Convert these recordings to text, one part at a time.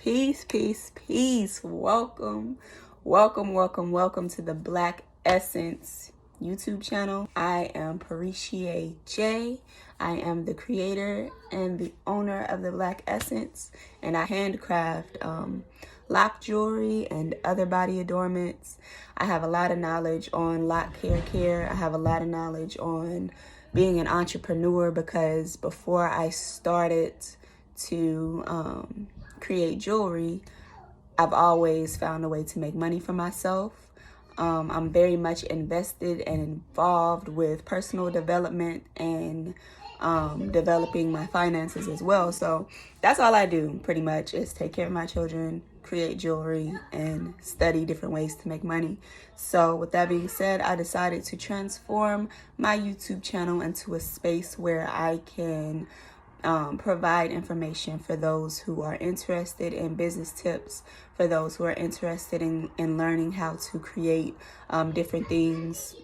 peace. Welcome to the Black Essence YouTube channel. I am Parisha J. I am the creator and the owner of the Black Essence, and I handcraft lock jewelry and other body adornments. I have a lot of knowledge on lock hair care. I have a lot of knowledge on being an entrepreneur, because before I started to create jewelry, I've always found a way to make money for myself. I'm very much invested and involved with personal development and developing my finances as well. So that's all I do pretty much, is take care of my children, create jewelry, and study different ways to make money. So with that being said, I decided to transform my YouTube channel into a space where I can provide information for those who are interested in business tips, for those who are interested in learning how to create different things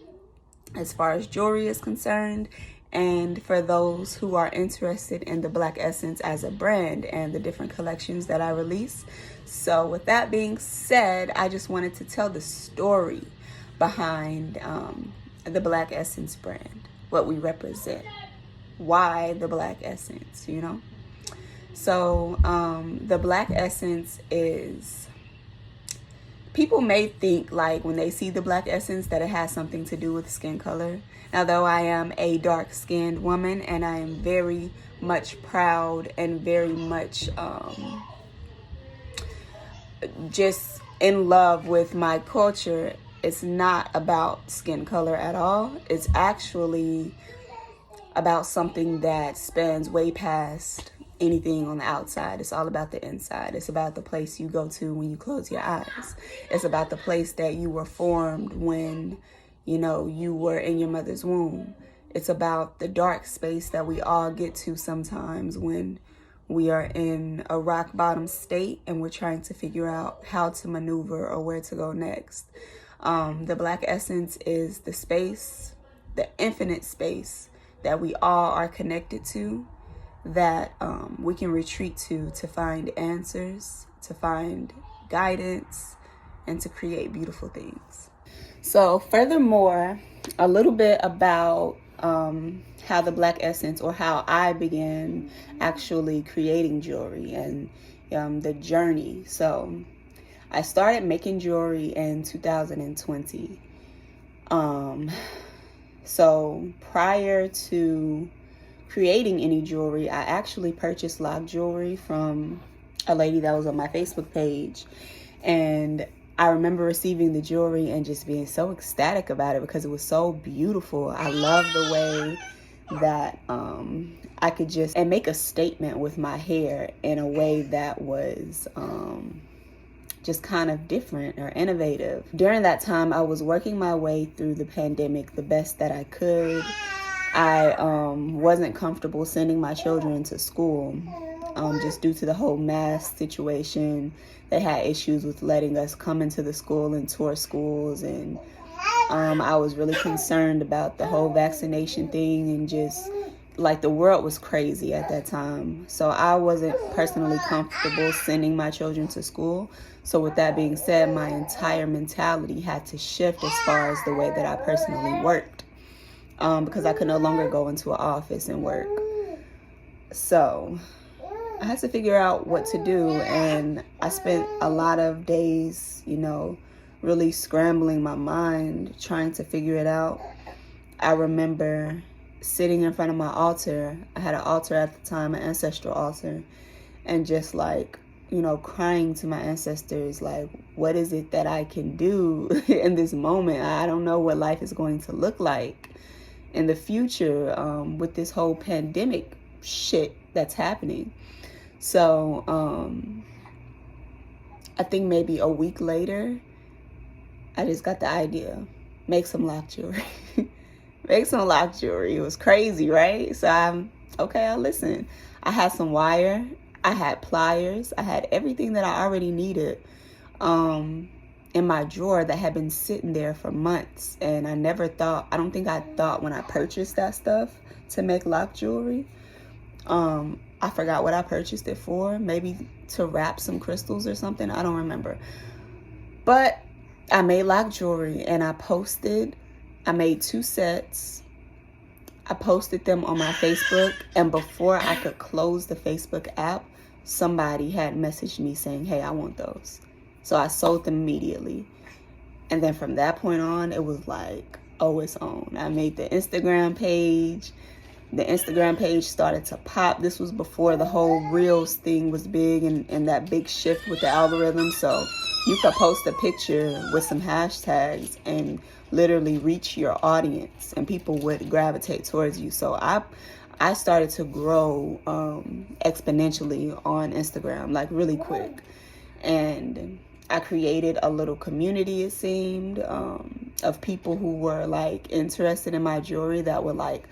as far as jewelry is concerned, and for those who are interested in the Black Essence as a brand and the different collections that I release. So with that being said, I just wanted to tell the story behind the Black Essence brand, what we represent, why the Black Essence, you know? So the Black Essence is, people may think like when they see the Black Essence that it has something to do with skin color. Now, though I am a dark-skinned woman and I am very much proud and very much just in love with my culture, it's not about skin color at all. It's actually about something that spans way past anything on the outside. It's all about the inside. It's about the place you go to when you close your eyes. It's about the place that you were formed when, you know, you were in your mother's womb. It's about the dark space that we all get to sometimes when we are in a rock bottom state and we're trying to figure out how to maneuver or where to go next. The Black Essence is the space, the infinite space that we all are connected to, that we can retreat to find answers, to find guidance, and to create beautiful things. So furthermore, a little bit about how the Black Essence, or how I began actually creating jewelry and the journey. So I started making jewelry in 2020. So prior to creating any jewelry, I actually purchased lock jewelry from a lady that was on my Facebook page. And I remember receiving the jewelry and just being so ecstatic about it because it was so beautiful. I love the way that I could just make a statement with my hair in a way that was just kind of different or innovative. During that time, I was working my way through the pandemic the best that I could. I wasn't comfortable sending my children to school just due to the whole mask situation. They had issues with letting us come into the school and tour schools, and I was really concerned about the whole vaccination thing, and just like the world was crazy at that time. So I wasn't personally comfortable sending my children to school. So with that being said, my entire mentality had to shift as far as the way that I personally worked, because I could no longer go into an office and work. So I had to figure out what to do, and I spent a lot of days, you know, really scrambling my mind, trying to figure it out. I remember sitting in front of my altar. I had an altar at the time, an ancestral altar, and just like, you know, crying to my ancestors, like, what is it that I can do in this moment? I don't know what life is going to look like in the future with this whole pandemic shit that's happening. So I think maybe a week later, I just got the idea, make some lock jewelry. Make some lock jewelry. It was crazy, right? So I'll listen. I had some wire, I had pliers, I had everything that I already needed in my drawer that had been sitting there for months. And I don't think I thought when I purchased that stuff to make lock jewelry, I forgot what I purchased it for. Maybe to wrap some crystals or something. I don't remember. But I made lock jewelry and I made 2 sets. I posted them on my Facebook, and before I could close the Facebook app, somebody had messaged me saying, hey, I want those. So I sold them immediately. And then from that point on, it was like, oh, it's on. I made the Instagram page. The Instagram page started to pop. This was before the whole Reels thing was big and that big shift with the algorithm. So you could post a picture with some hashtags and literally reach your audience, and people would gravitate towards you. So I started to grow exponentially on Instagram, like really quick. And I created a little community, it seemed, of people who were like interested in my jewelry that would like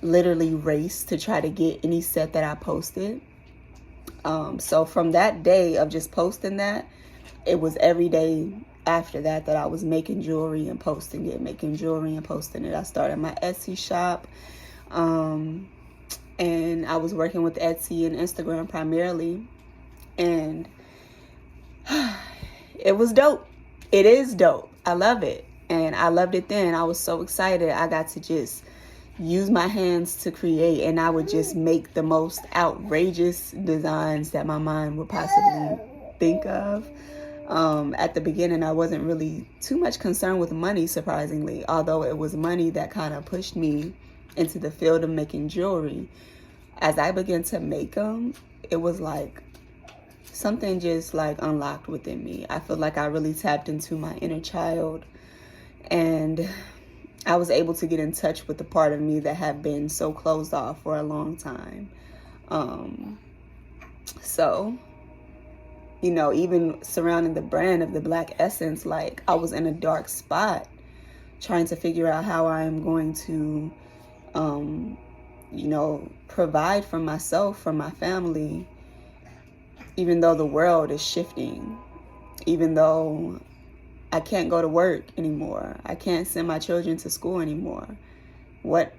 literally race to try to get any set that I posted. So from that day of just posting that, it was every day after that I was making jewelry and posting it, making jewelry and posting it. I started my Etsy shop, and I was working with Etsy and Instagram primarily, and it was dope. It is dope. I love it, and I loved it then. I was so excited. I got to just use my hands to create, and I would just make the most outrageous designs that my mind would possibly think of. At the beginning, I wasn't really too much concerned with money, surprisingly, although it was money that kind of pushed me into the field of making jewelry. As I began to make them, it was like something just like unlocked within me. I feel like I really tapped into my inner child, and I was able to get in touch with the part of me that had been so closed off for a long time. So, you know, even surrounding the brand of the Black Essence, like I was in a dark spot trying to figure out how I am going to, you know, provide for myself, for my family, even though the world is shifting, even though I can't go to work anymore. I can't send my children to school anymore. What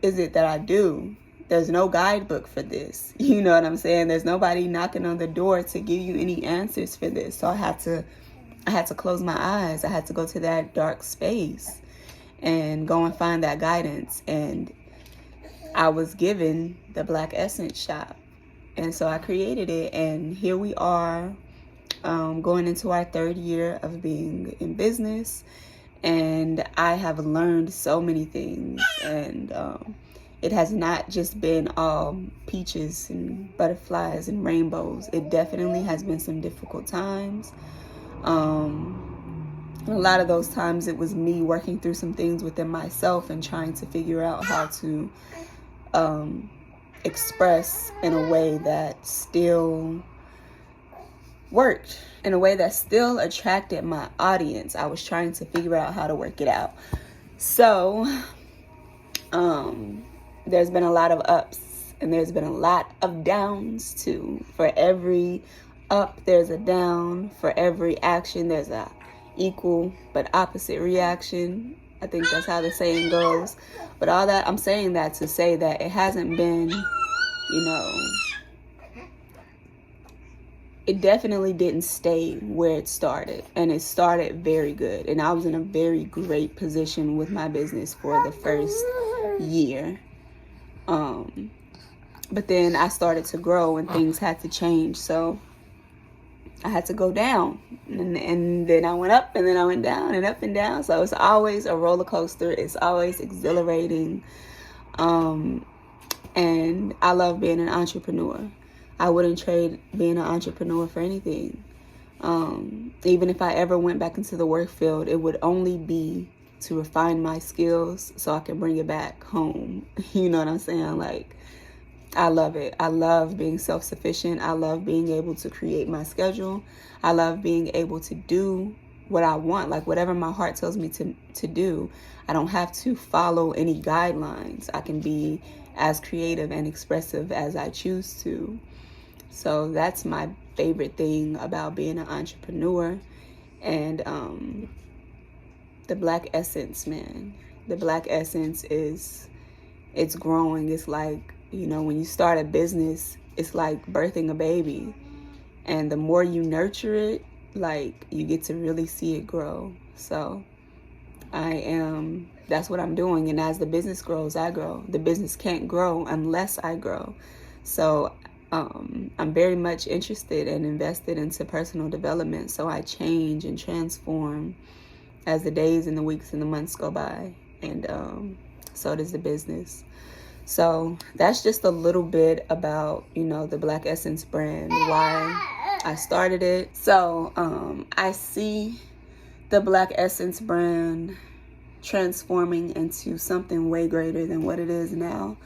is it that I do? There's no guidebook for this. You know what I'm saying? There's nobody knocking on the door to give you any answers for this. So I had to close my eyes. I had to go to that dark space and go and find that guidance. And I was given the Black Essence shop. And so I created it, and here we are, going into our 3rd year of being in business, and I have learned so many things, and it has not just been all peaches and butterflies and rainbows. It definitely has been some difficult times. A lot of those times it was me working through some things within myself and trying to figure out how to express in a way that still worked, in a way that still attracted my audience. I was trying to figure out how to work it out. So there's been a lot of ups and there's been a lot of downs too. For every up, there's a down. For every action, there's a equal but opposite reaction. I think that's how the saying goes. But all that, I'm saying that to say that it hasn't been, you know, it definitely didn't stay where it started. And it started very good. And I was in a very great position with my business for the first year. But then I started to grow and things had to change. So I had to go down, and then I went up, and then I went down and up and down. So it's always a roller coaster. It's always exhilarating. And I love being an entrepreneur. I wouldn't trade being an entrepreneur for anything. Even if I ever went back into the work field, it would only be to refine my skills so I can bring it back home. You know what I'm saying? Like, I love it. I love being self-sufficient. I love being able to create my schedule. I love being able to do what I want, like whatever my heart tells me to do. I don't have to follow any guidelines. I can be as creative and expressive as I choose to. So that's my favorite thing about being an entrepreneur. And the Black Essence, man. The Black Essence it's growing. It's like, you know, when you start a business, it's like birthing a baby. And the more you nurture it, like, you get to really see it grow. So that's what I'm doing. And as the business grows, I grow. The business can't grow unless I grow. So I'm very much interested and invested into personal development. So I change and transform as the days and the weeks and the months go by. And so does the business. So that's just a little bit about, the Black Essence brand, why I started it. So I see the Black Essence brand transforming into something way greater than what it is now.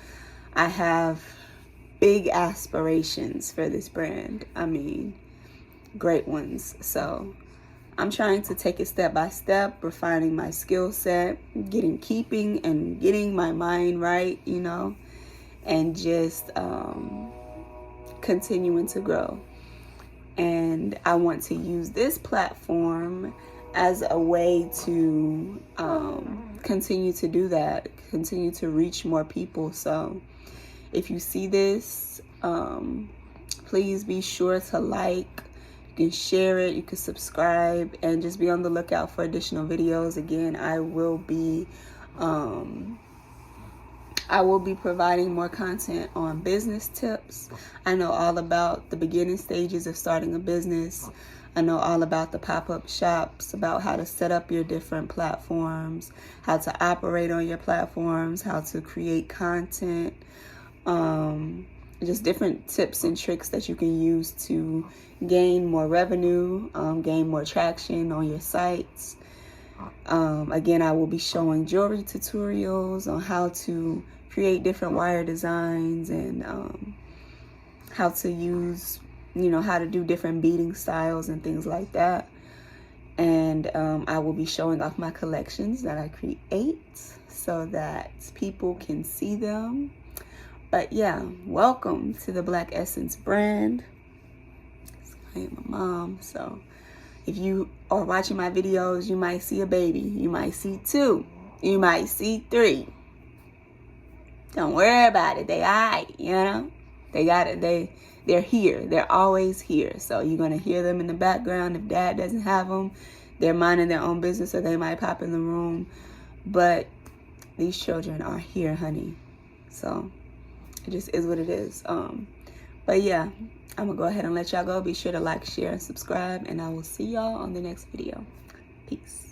I have big aspirations for this brand. I mean, great ones. So I'm trying to take it step by step, refining my skill set, getting my mind right, and just continuing to grow. And I want to use this platform as a way to continue to do that, continue to reach more people. So if you see this, please be sure to like. You can share it, you can subscribe, and just be on the lookout for additional videos. Again, I will be providing more content on business tips. I know all about the beginning stages of starting a business. I know all about the pop-up shops, about how to set up your different platforms, how to operate on your platforms, how to create content, just different tips and tricks that you can use to gain more revenue, gain more traction on your sites. Again, I will be showing jewelry tutorials on how to create different wire designs and how to use, how to do different beading styles and things like that. And I will be showing off my collections that I create so that people can see them. But yeah, welcome to the Black Essence brand. I am a mom, so if you are watching my videos, you might see a baby. You might see 2. You might see 3. Don't worry about it. They all right, They got it. They're here. They're always here. So you're going to hear them in the background. If dad doesn't have them, they're minding their own business, or they might pop in the room. But these children are here, honey. So it just is what it is. But yeah, I'm going to go ahead and let y'all go. Be sure to like, share, and subscribe. And I will see y'all on the next video. Peace.